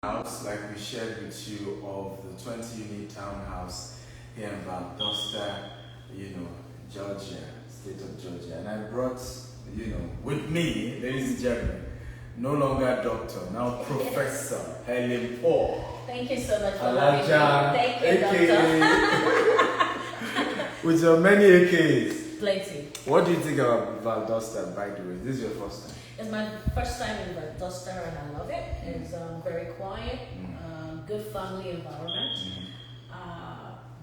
House, like we shared with you, of the 20-unit townhouse here in Valdosta, Georgia, state of Georgia. And I brought, with me, ladies and gentlemen, no longer doctor, now Professor Helen Paul. Thank you so much for having me. Thank you, doctor. With your many AKs. Plenty. What do you think about Valdosta, by the way? This is your first time? It's my first time in Valdosta and I love it. It's very quiet, good family environment.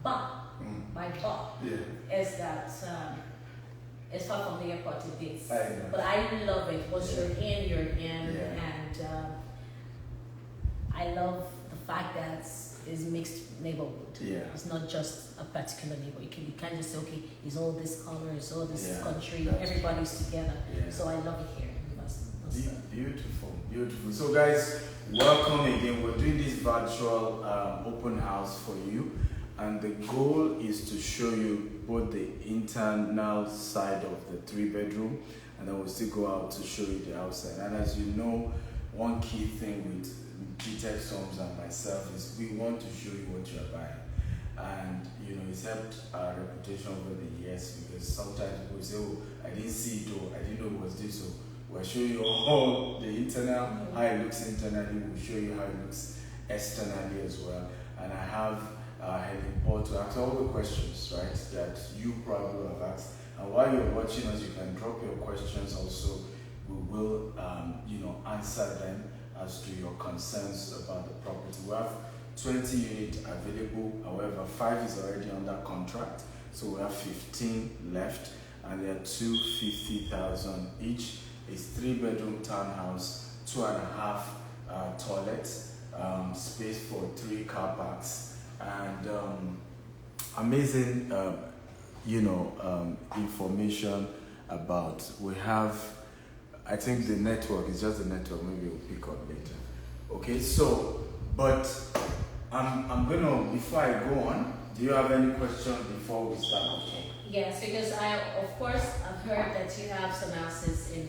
But my thought is that it's far from the airport it is. But I love it. Once you're in, and I love the fact that it's mixed neighborhood. It's not just a particular neighborhood. You can't just say, okay, it's all this color, it's all this country, everybody's together. So I love it here. Beautiful. So guys, welcome again. We're doing this virtual open house for you, and the goal is to show you both the internal side of the 3-bedroom, and then we'll still go out to show you the outside. And as you know, one key thing with GTEX Homes and myself is we want to show you what you're buying. And it's helped our reputation over the years, because sometimes people say, oh, I didn't see it, or I didn't know it was this. So we'll show you all the internal, how it looks internally. We'll show you how it looks externally as well. And I have Helen Paul to ask all the questions, right, that you probably have asked. And while you're watching us, you can drop your questions also. We will, answer them as to your concerns about the property. We have 20 units available, however, 5 is already under contract. So we have 15 left, and there are 250,000 each. It's 3-bedroom townhouse, 2.5 toilets, space for 3 car parks, and amazing, information about. We have, I think the network is just the network. Maybe we'll pick up later. Okay, so, but I'm gonna, before I go on, do you have any questions before we start? Yes, because I've heard that you have some houses in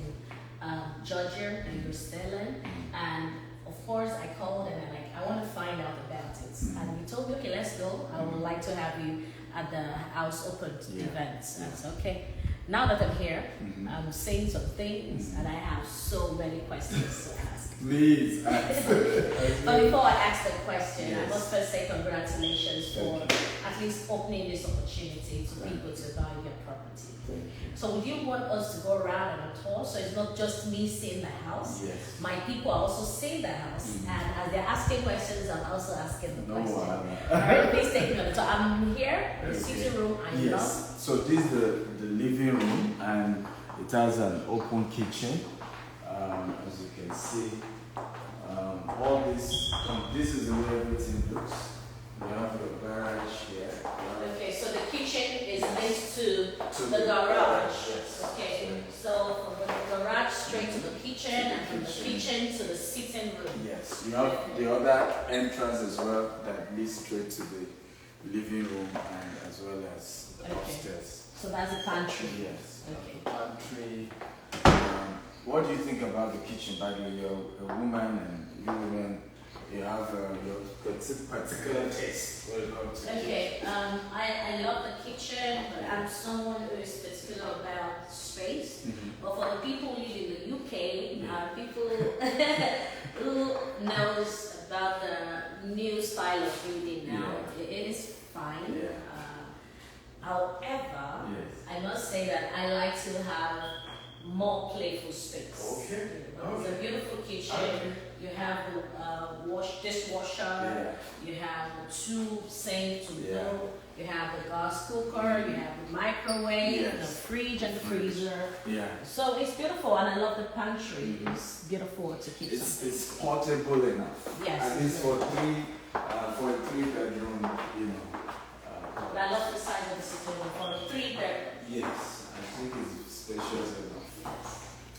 Georgia and you're selling, and of course I called and I want to find out about it, and you told me, okay, let's go. I would like to have you at the house open events. I said, okay. Now that I'm here, I'm saying some things, and I have so many questions to ask. Please ask. But before I ask the question, I must first say congratulations for at least opening this opportunity to people to buy your property. So would you want us to go around on a tour? So it's not just me seeing the house. Yes. My people are also seeing the house, and as they're asking questions, I'm also asking the questions. All right, please take me on the tour. I'm here, the sitting room. I love. So this is the living room, and it has an open kitchen. As you can see, all this is the way everything looks. We have the garage here. Okay, so the kitchen is linked to the garage. Yes. Okay, so from the garage straight to the kitchen, and from the kitchen to the sitting room. Yes, you have the other entrance as well that leads straight to the living room, and as well as upstairs. So that's a pantry. Yes. Okay. Pantry. What do you think about the kitchen? By the way, you're a woman, and you women, you have your particular taste when it comes to okay. I love the kitchen, but I'm someone who is particular about space. But for the people who live in the UK, people who knows about the new style of building now, it is fine. However, I must say that I like to have more playful space. It's a beautiful kitchen. You have the dishwasher. You have the 2 sinks to go. You have the gas cooker. You have the microwave, the fridge, and the freezer. So it's beautiful, and I love the pantry. It's beautiful to keep. It's portable enough. Yes. And it's for a 3-bedroom. But I love the size of the sitting room for a 3-bedroom. Yes, I think it's spacious enough.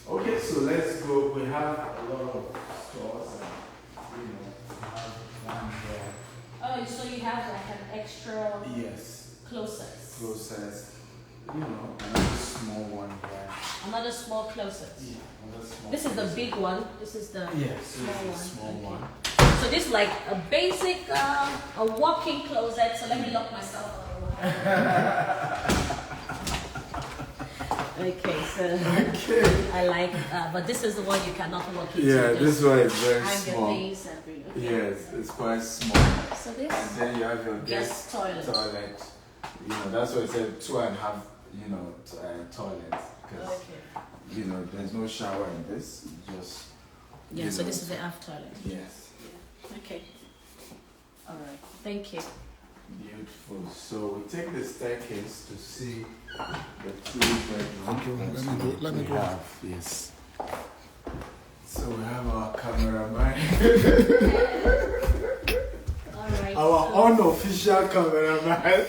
Okay, so let's go. We have a lot of stores, and have one there. Oh, so you have like an extra closet. Another small one there. Another small closet. Another small. This is the big one. This is the small one. So So this is like a basic, a walk-in closet. So let me lock myself out. Okay, so I like, but this is the one you cannot walk into. Yeah, this one is very hang small. your things and bring, okay. Yes, it's quite small. So this. And then you have your Guest toilet. You know, that's why I said 2.5, toilet. Because, Okay. there's no shower in this. Just. Yeah, so this is the aft toilet. Yes. Yeah. Okay. All right. Thank you. Beautiful. So we take the staircase to see the 2-bedroom. Let me go. Yes. So we have our cameraman. All right. Our unofficial cameraman.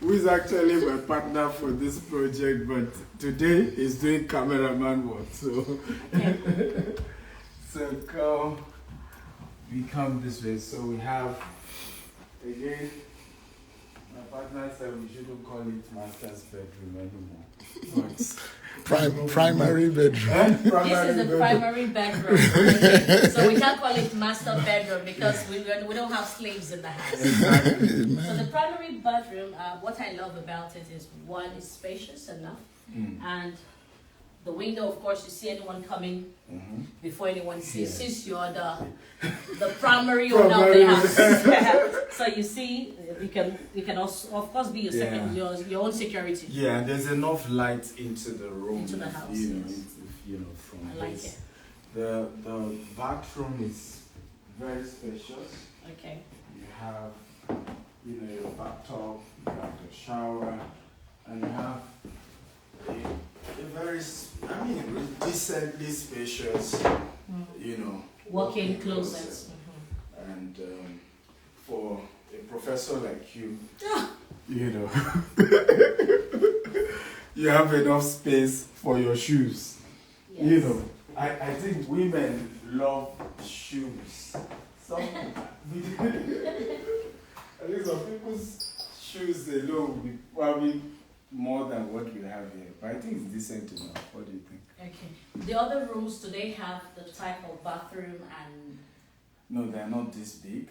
Who is actually my partner for this project, but today he's doing cameraman work. So, we come this way. So we have, again, my partner said we shouldn't call it master's bedroom anymore. Primary bedroom. This is the primary bedroom. Okay. So we can't call it master bedroom because we don't have slaves in the house. Exactly. So the primary bedroom, what I love about it is one, is spacious enough, and the window, of course, you see anyone coming before anyone sees. Since you're the primary owner of the house, so you see, you can also, of course, be your own security. Yeah, and there's enough light into the room. Into the house, From I like this. it. The bathroom is very spacious. Okay. You have, your bathtub, you have the shower, and you have a very, decently spacious, Walk-in closet. And for a professor like you, you have enough space for your shoes. Yes. I think women love shoes. At least some people's shoes alone will be probably more than what we have here. But I think it's decent enough. What do you think? Okay. The other rooms, do they have the type of bathroom and... No, they're not this big,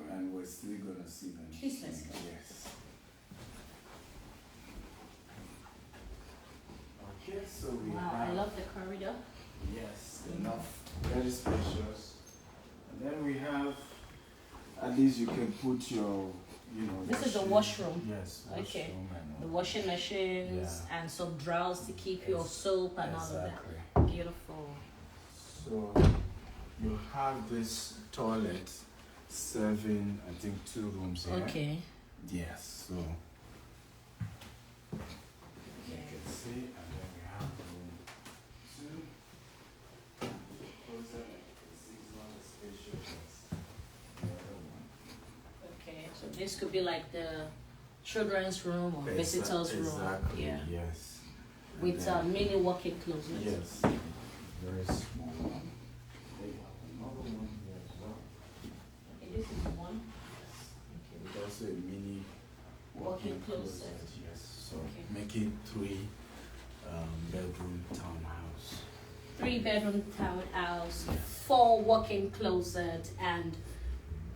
and we're still going to see them. Please, let's go. Yes. Okay, so we Wow, have... I love the corridor. Yes, enough. Very spacious. And then we have, at least you can put your, This is the washroom. Yes, washroom. Okay. And The all. washing machines and some drawers to keep your soap and all of Exactly. that. Beautiful. So you have this toilet serving, I think, 2 rooms here. Okay. Yes, so you can see, and then we have room 2. Closer, it's not as spacious as the other one. Okay. So this could be like the children's room or visitors' room. Exactly, Yeah. yes. And With then- mini walk-in closet. Yes, very small one. They have another one here as well. Okay, this is one. With also a mini Walk-in walk-in closet. Yes, so Okay. make it 3-bedroom townhouse. 3-bedroom townhouse, 4 walk-in closet, and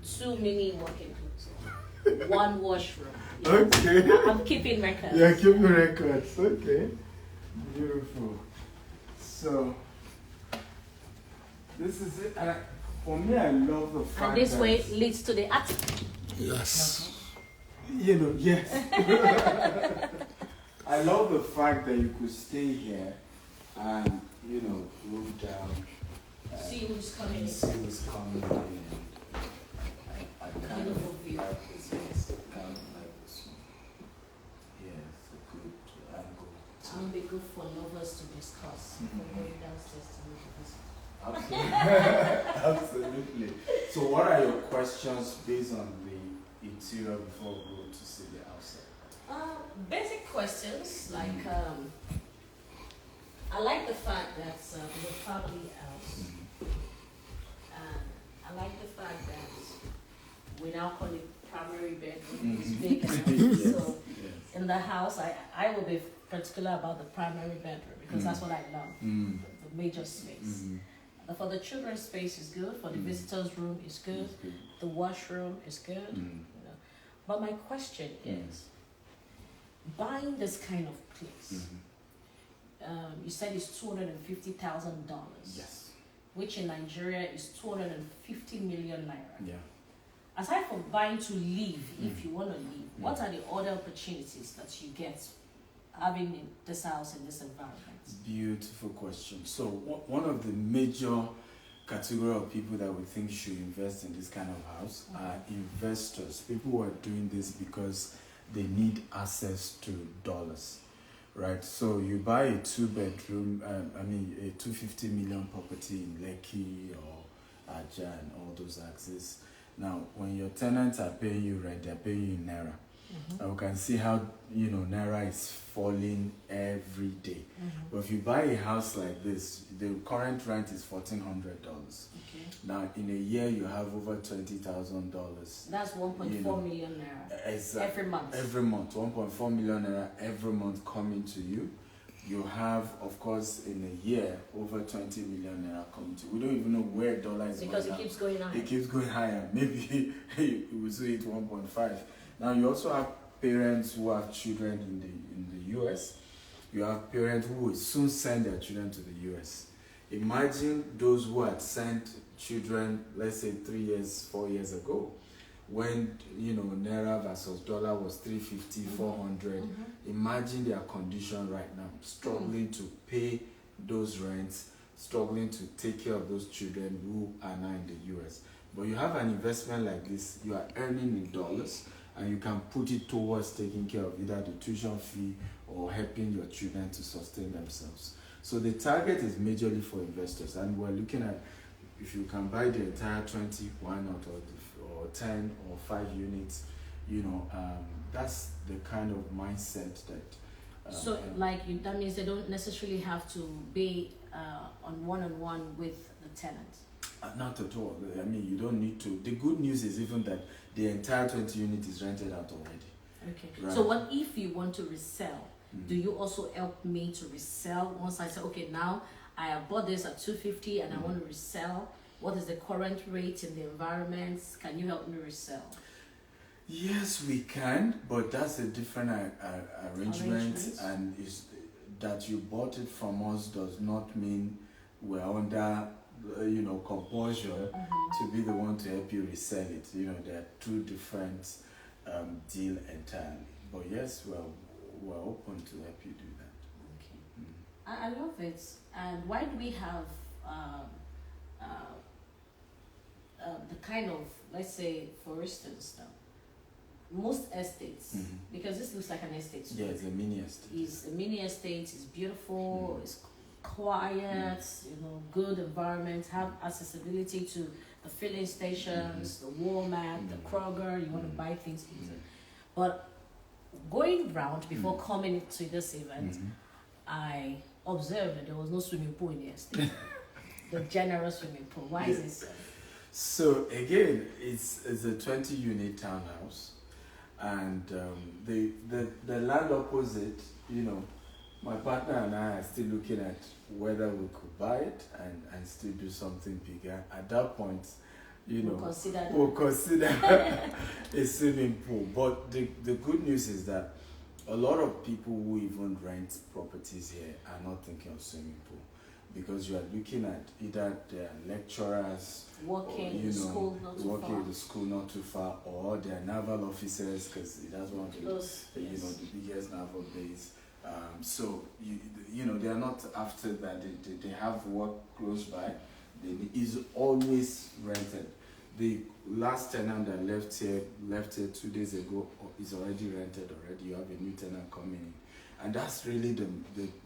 2 mini walk-in closet. 1 washroom. Yeah. Okay. I'm keeping records. Yeah, keep the records. Okay. Beautiful. So this is it. And for me, I love the fact And this that way leads to the attic. Yes. yes. I love the fact that you could stay here and move down. See who's coming in. See who's coming in. I kind of Beautiful view. like this. Yes, kind of like this one. Yeah, it's a good angle. It will be good for lovers to discuss. For going downstairs to look at this. Absolutely. So, what are your questions based on the interior before we go to see the outside? Basic questions like I like the fact that it's a family house. I like the fact that we now call it primary bedroom. It's big enough. So in the house, I will be particular about the primary bedroom because that's what I love, the major space. For the children's space is good. For the visitors' room is good. The washroom is good. You know. But my question is, buying this kind of place, you said it's $250,000. Yes. Which in Nigeria is 250 million naira. Yeah. Aside from buying to live, if you want to live, what are the other opportunities that you get having in this house in this environment? Beautiful question. So one of the major category of people that we think should invest in this kind of house are investors. People who are doing this because they need access to dollars, right? So you buy a 2-bedroom, a 250 million property in Lekki or Aja and all those axes. Now, when your tenants are paying you rent, they're paying you in Naira. And we can see how, Naira is falling every day. But if you buy a house like this, the current rent is $1,400. Okay. Now, in a year, you have over $20,000. That's 1.4 million naira every month. Every month, 1.4 million naira every month coming to you. You have, of course, in a year, over 20 million naira coming to you. We don't even know where dollar is because going. It keeps going higher. It keeps going higher. Maybe we see it 1.5. Now, you also have parents who have children in the US. You have parents who will soon send their children to the US. Imagine those who had sent children, let's say 3 years, 4 years ago, when Naira versus dollar was 350, 400. Imagine their condition right now, struggling to pay those rents, struggling to take care of those children who are now in the US. But you have an investment like this, you are earning in dollars, and you can put it towards taking care of either the tuition fee or helping your children to sustain themselves. So the target is majorly for investors, and we're looking at if you can buy the entire 20, why not, or 10 or 5 units, that's the kind of mindset that. So, that means they don't necessarily have to be on one-on-one with the tenant. Not at all. I mean, you don't need to. The good news is even that the entire 20 unit is rented out already. Okay. Right. So what if you want to resell? Do you also help me to resell? Once I say, okay, now I have bought this at 250 and I want to resell. What is the current rate in the environment? Can you help me resell? Yes, we can, but that's a different arrangement. And is that you bought it from us does not mean we're under compulsion to be the one to help you resell it. There are two different deal entirely. But yes, we're open to help you do that. Okay. I love it. And why do we have the kind of, let's say, for instance, most estates, because this looks like an estate. Yeah, it's a mini estate. It's a mini estate. It's beautiful. It's quiet. Good environment. Have accessibility to the filling stations, the Walmart, the Kroger. You want to buy things easy. But going round before coming to this event, I observed that there was no swimming pool in the estate. The general swimming pool. Why is it so? So again, it's a 20-unit townhouse, and the land opposite, my partner and I are still looking at whether we could buy it and still do something bigger. At that point, we'll consider a swimming pool. But the good news is that a lot of people who even rent properties here are not thinking of swimming pool, because you are looking at either their lecturers working in the school not too far, or their naval officers, because that's one of the biggest naval base. So they are not after that. They have work close by. Is always rented. The last tenant that left here 2 days ago is already rented already. You have a new tenant coming in. And that's really the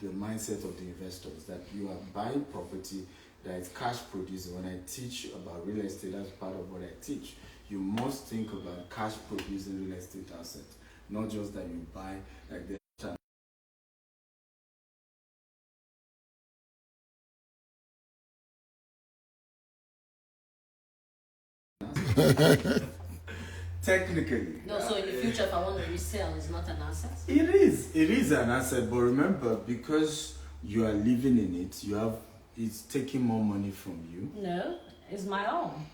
mindset of the investors, that you are buying property that is cash producing. When I teach about real estate, that's part of what I teach. You must think about cash producing real estate assets, not just that you buy like the technically. No, so in the future, if I want to resell, it's not an asset? It is an asset, but remember, because you are living in it, you have it's taking more money from you. No, it's my own.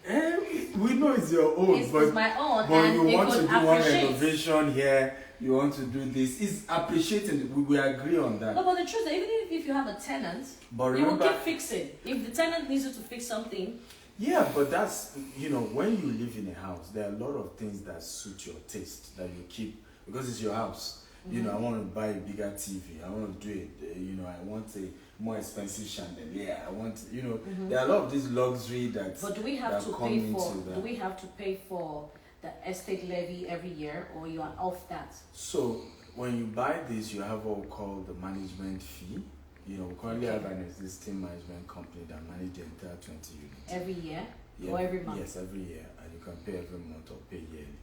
We know it's your own, It's my own, but and you they want to could do one appreciate. renovation here, you want to do this. It's appreciating. We agree on that. No, but the truth is, even if you have a tenant, But you will remember, keep fixing. If the tenant needs you to fix something, yeah, but that's, you know, when you live in a house, there are a lot of things that suit your taste that you keep because it's your house. You know, I want to buy a bigger TV. I want to do it. You know, I want a more expensive chandelier. I want, you know, there are a lot of this luxury that. but do we have that to come pay into for? that. Do we have to pay for the estate levy every year, or you are off that? So when you buy this, you have what we call the management fee. You know, we currently have an existing management company that manages the entire 20 units. Every year or every month? Yes, every year, and you can pay every month or pay yearly.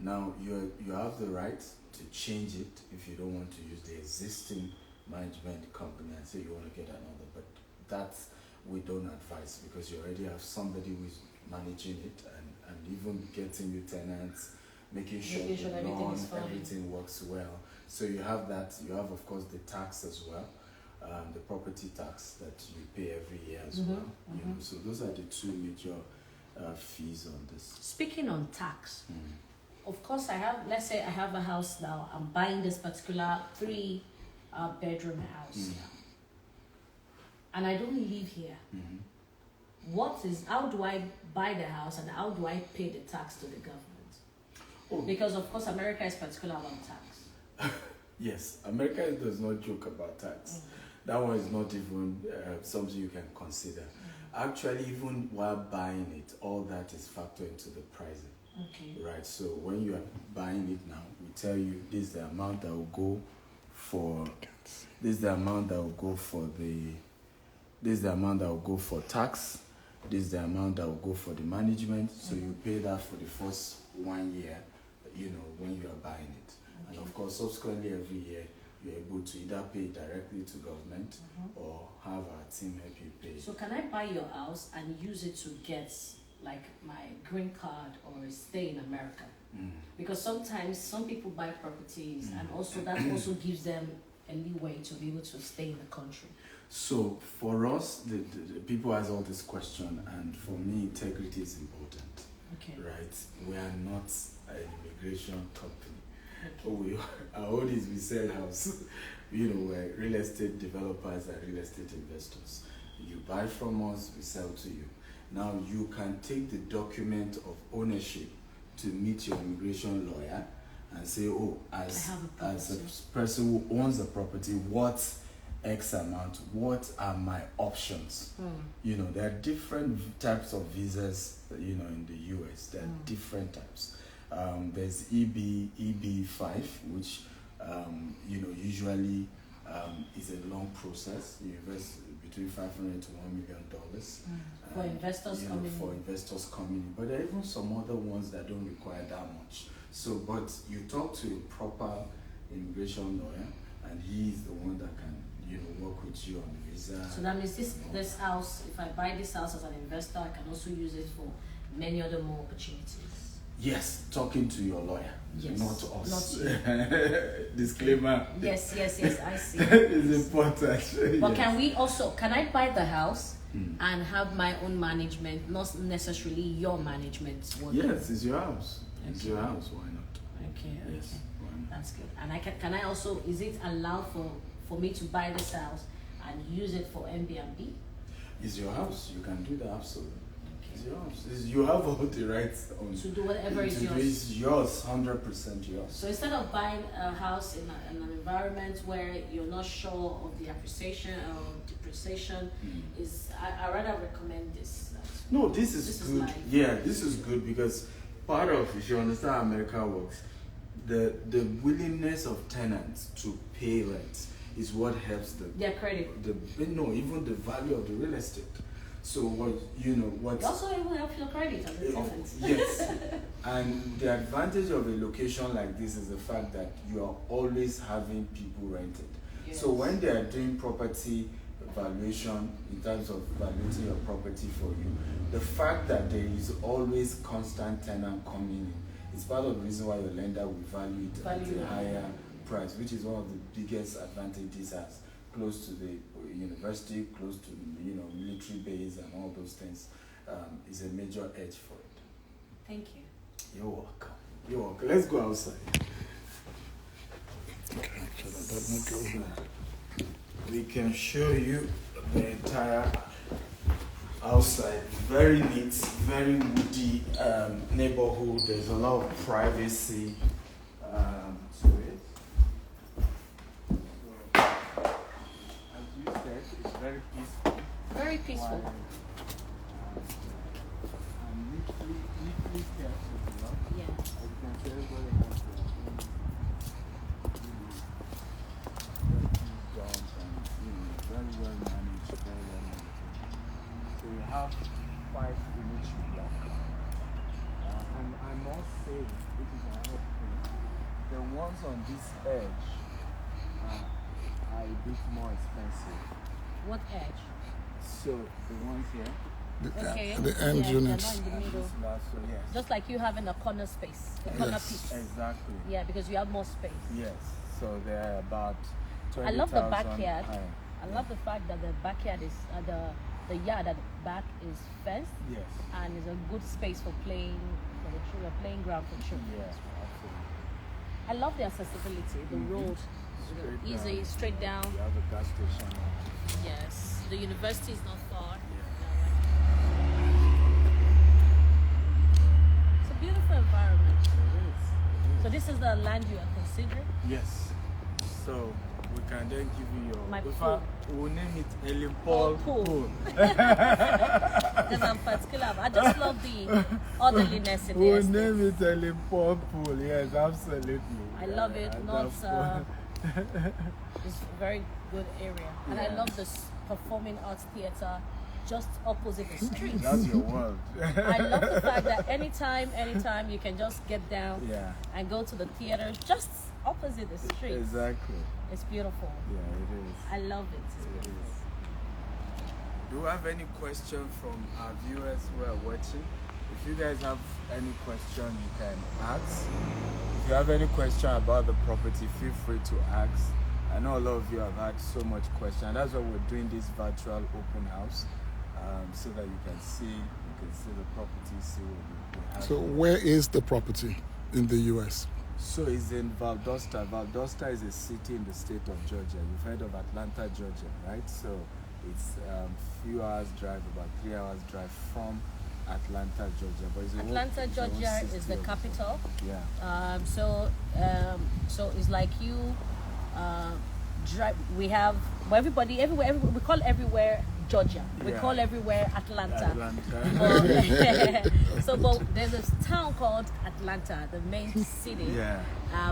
Now you have the right to change it if you don't want to use the existing management company and say you want to get another, but that we don't advise because you already have somebody who is managing it and even getting you tenants, making sure everything works well. So you have that. You have, of course, the tax as well, the property tax that you pay every year as well. You know, so those are the two major fees on this. Speaking on tax, of course, let's say I have a house now. I'm buying this particular 3-bedroom house, and I don't live here. How do I buy the house and how do I pay the tax to the government? Because of course America is particular about tax. Yes, America does not joke about tax. That one is not even something you can consider. Actually, even while buying it, all that is factored into the pricing. Okay. Right. So when you are buying it now, we tell you this is the amount that will go for this is the amount that will go for this is the amount that will go for tax. This is the amount that will go for the management. So you pay that for the first 1 year, you know, when you are buying it. And of course, subsequently every year, you're able to either pay directly to government or have our team help you pay. So can I buy your house and use it to get like my green card or stay in America? Because sometimes some people buy properties and also that also gives them a leeway to be able to stay in the country. So for us, the people ask all this question, and for me, integrity is important. Okay. Right? We are not an immigration company. Our own is we sell house. You know, we're real estate developers and real estate investors. You buy from us, we sell to you. Now you can take the document of ownership to meet your immigration lawyer and say, oh, as a person who owns the property, what X amount, what are my options? You know, there are different types of visas, you know, in the US. There are different types. There's EB5, which, you know, usually is a long process. You invest between $500 to $1 million. For investors coming in. For investors coming in. But there are even some other ones that don't require that much. So, but you talk to a proper immigration lawyer, and he is the one that can, you know, work with you on the visa. So that means this house, if I buy this house as an investor, I can also use it for many other more opportunities. Yes, talking to your lawyer, not us. Not Disclaimer. Yes, I see. It's important. But can I buy the house and have my own management, not necessarily your management? Yes, it's your house. It's your house. Why not? Okay. Yes. Why not? That's good. And can I also? Is it allowed for me to buy this house and use it for Airbnb? It's your house. You can do that absolutely. It's your house. You have all the rights on to do whatever is yours. It's yours, 100% yours. So instead of buying a house in an environment where you're not sure of the appreciation or depreciation, I rather recommend this. No, this is good. This is good because part of, if you understand how America works, the willingness of tenants to pay rent is what helps their credit. Even the value of the real estate. So it also even helps your credit as a tenant. Yes. And the advantage of a location like this is the fact that you are always having people rented. Yes. So when they are doing property valuation in terms of valuing your property for you, the fact that there is always constant tenant coming in is part of the reason why your lender will value it at a higher price, which is one of the biggest advantages has close to the university, close to military base and all those things, is a major edge for it. Thank you. You're welcome. You're welcome. Let's go outside. We can show you the entire outside. Very neat, very woody neighborhood. There's a lot of privacy to it. So, as you said, it's very peaceful. Very peaceful. And neatly kept as well. Yeah. As you can see, everybody has their own grounds and very well managed, very well managed. So you have 5 village blocks. And I must say, this is another thing, the ones on this edge are a bit more expensive. What edge? So the ones here, Okay. The end yeah, units. they're not in the middle. so yes. Just like you have in a corner space, a corner Yes. piece. Exactly. Yeah, because you have more space. Yes. So they're about 20,000. I love the backyard. high. I love the fact that the backyard is the yard at the back is fenced Yes. and is a good space for playing for the children, playing ground for children. Yes, absolutely. I love the accessibility, the road, Straight easy, down. straight down. You have a gas station. Yes, the university is not far. It's a beautiful environment. So this is the land you are considering. Yes. So we can then give you your. My in pool. fact, we'll name it Ellen Paul Paul Pool. Because I'm particular. I just love the orderliness in the We'll estate. name it Ellen Paul Pool. Yes, absolutely. I love it. And Not that's- it's a very good area, and I Yeah. love this performing arts theater just opposite the street. That's your world. I love the fact that anytime you can just get down Yeah. and go to the theater just opposite the street. Exactly. It's beautiful. Yeah, it is. I love it. It's It beautiful. is. Do you have any question from our viewers who are watching? If you guys have any question, you can ask. If you have any question about the property, feel free to ask. I know a lot of you have had so much question. And that's why we're doing this virtual open house, so that you can see the property, see what we have. So where is the property in the US? So it's in Valdosta. Valdosta is a city in the state of Georgia. You've heard of Atlanta, Georgia, right? So it's few hours drive, about 3 hours drive from Atlanta, Georgia. But it's Atlanta, Georgia is the capital. Yeah. So it's like you drive. We have everywhere. We call everywhere Georgia. We Yeah. call everywhere Atlanta. Atlanta. But there's a town called Atlanta, the main city. Yeah.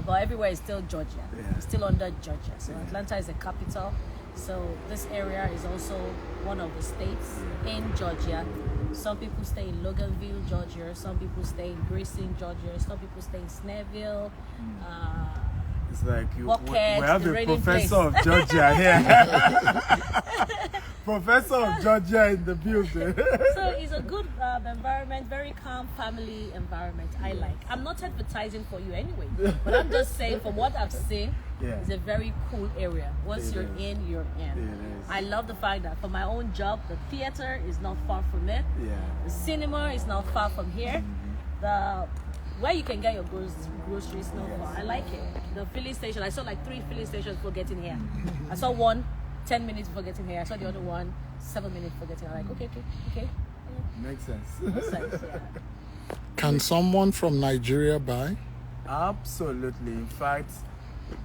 But everywhere is still Georgia. Yeah. It's still under Georgia. So Yeah. Atlanta is the capital. So this area is also one of the states in Georgia. Some people stay in Loganville, Georgia. Some people stay in Grayson, Georgia. Some people stay in Snellville. It's like we Bucket, have the a rainy professor place. of Georgia here. Professor of Georgia in the building. So it's a good environment, very calm family environment. I like. I'm not advertising for you anyway, but I'm just saying from what I've seen, Yeah. it's a very cool area. Once It you're is. in, you're in. It is. I love the fact that for my own job, the theater is not far from it. Yeah. The cinema is not far from here. The where you can get your groceries is not far. I like it. The filling station, I saw like 3 filling stations before getting here. I saw one 10 minutes before getting here. I saw the other one 7 minutes before getting here. I'm like, okay. Makes sense. Makes sense, yeah. Can someone from Nigeria buy? Absolutely. In fact,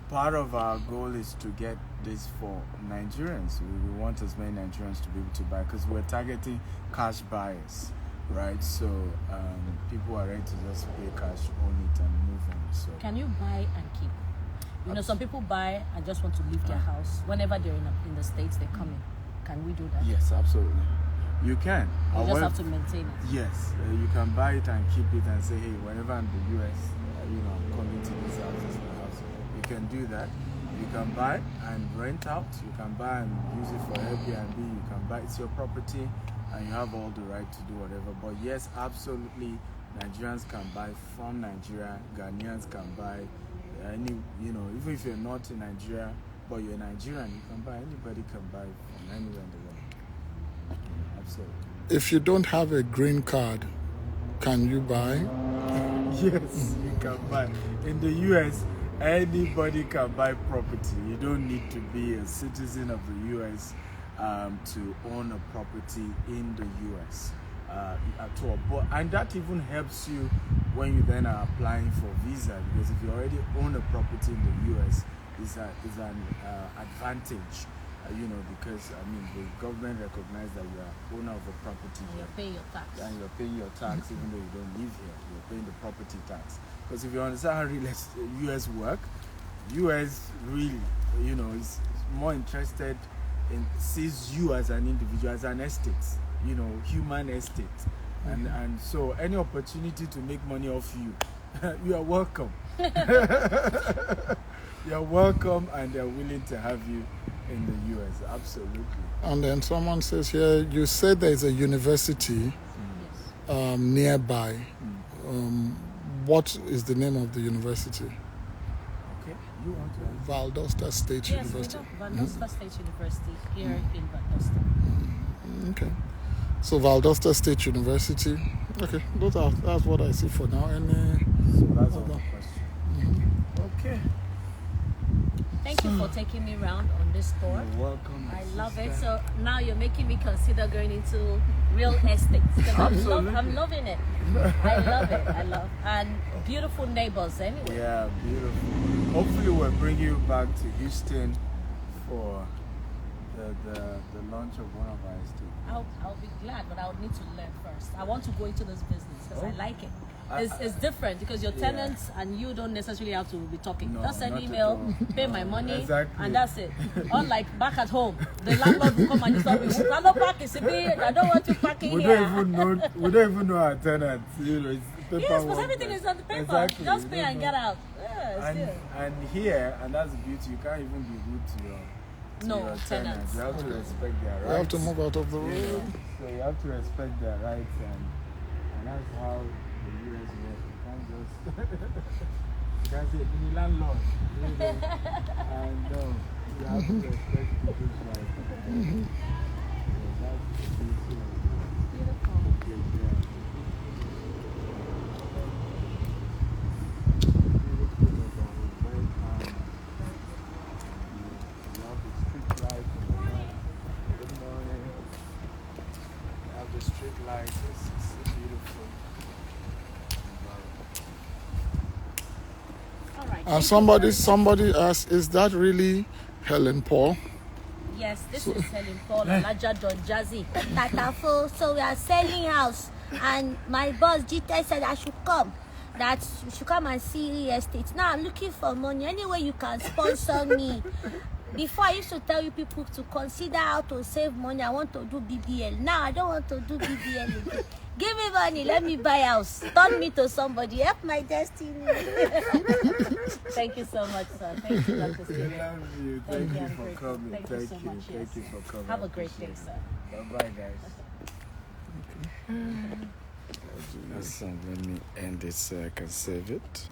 part of our goal is to get this for Nigerians. We want as many Nigerians to be able to buy because we're targeting cash buyers, right? So people are ready to just pay cash, own it, and move on. So Can you buy and keep? You know, some people buy and just want to leave their house. Whenever they're in the States, they come in. Can we do that? yes, absolutely. You can. You just have to maintain it. Yes, you can buy it and keep it and say, hey, whenever I'm in the US, I'm coming to this house. You can do that. You can buy and rent out. You can buy and use it for Airbnb. You can buy, it's your property and you have all the right to do whatever. But yes, absolutely, Nigerians can buy from Nigeria. Ghanaians can buy even if you're not in Nigeria, but you're Nigerian, you can buy. Anybody can buy from anywhere in the world. Absolutely. If you don't have a green card, can you buy? Yes, you can buy. In the US, anybody can buy property. You don't need to be a citizen of the US to own a property in the US at all. And that even helps you when you then are applying for visa, because if you already own a property in the US, it's an advantage. Because the government recognizes that you are owner of a property. And you're paying your tax. And you're paying your tax even though you don't live here. You're paying the property tax. Because if you understand how real US work, US really, is more interested in sees you as an individual, as an estate, human estate. And so any opportunity to make money off you, you are welcome. You're welcome, and they're willing to have you in the US, absolutely. And then someone says here, you said there's a university nearby. What is the name of the university? Okay, you want to Valdosta State University. Yes, Valdosta State University here in Valdosta. Okay. So Valdosta State University. Okay, that's what I see for now. And so that's all the question. Okay. Thank you for taking me around on this tour. You're welcome. I love it. So now you're making me consider going into real estate. I'm loving it. I love it. And beautiful neighbors anyway. Yeah, beautiful. Hopefully we'll bring you back to Houston for the launch of one of our estates. I'll be glad, but I'll need to learn first. I want to go into this business because I like it. It's different because your tenants and you don't necessarily have to be talking. No, Just send not email, pay my money, exactly. and that's it. Unlike back at home, the landlord will come and tell me, I don't want you parking we here. We don't even know our tenants. It's paperwork. Yes, because everything is on the paper. Exactly. Just pay and get out. Yeah, it's good. And here, and that's the beauty, you can't even be rude to your tenants. You have to respect their rights. you have to move out of the road. So you have to respect their rights, and that's how the US works. You can't say, "Be landlord." And no, you have to respect people's rights. That's the beauty of it. Beautiful. And somebody asked, is that really Helen Paul? Yes, this is Helen Paul Alaja Don Jazzy. Tatafo, so we are selling house, and my boss Gita said I should come. That you should come and see real estate. Now I'm looking for money. Anyway, you can sponsor me. Before I used to tell you people to consider how to save money. I want to do BBL. Now I don't want to do BBL again. Give me money, let me buy house. Turn me to somebody. Help my destiny. Thank you so much, sir. Thank you, Dr. Steve. I love you. Thank you for coming. Thank you so much. Thank you for coming. Have a great day, sir. Bye-bye, guys. Let me end this so I can save it.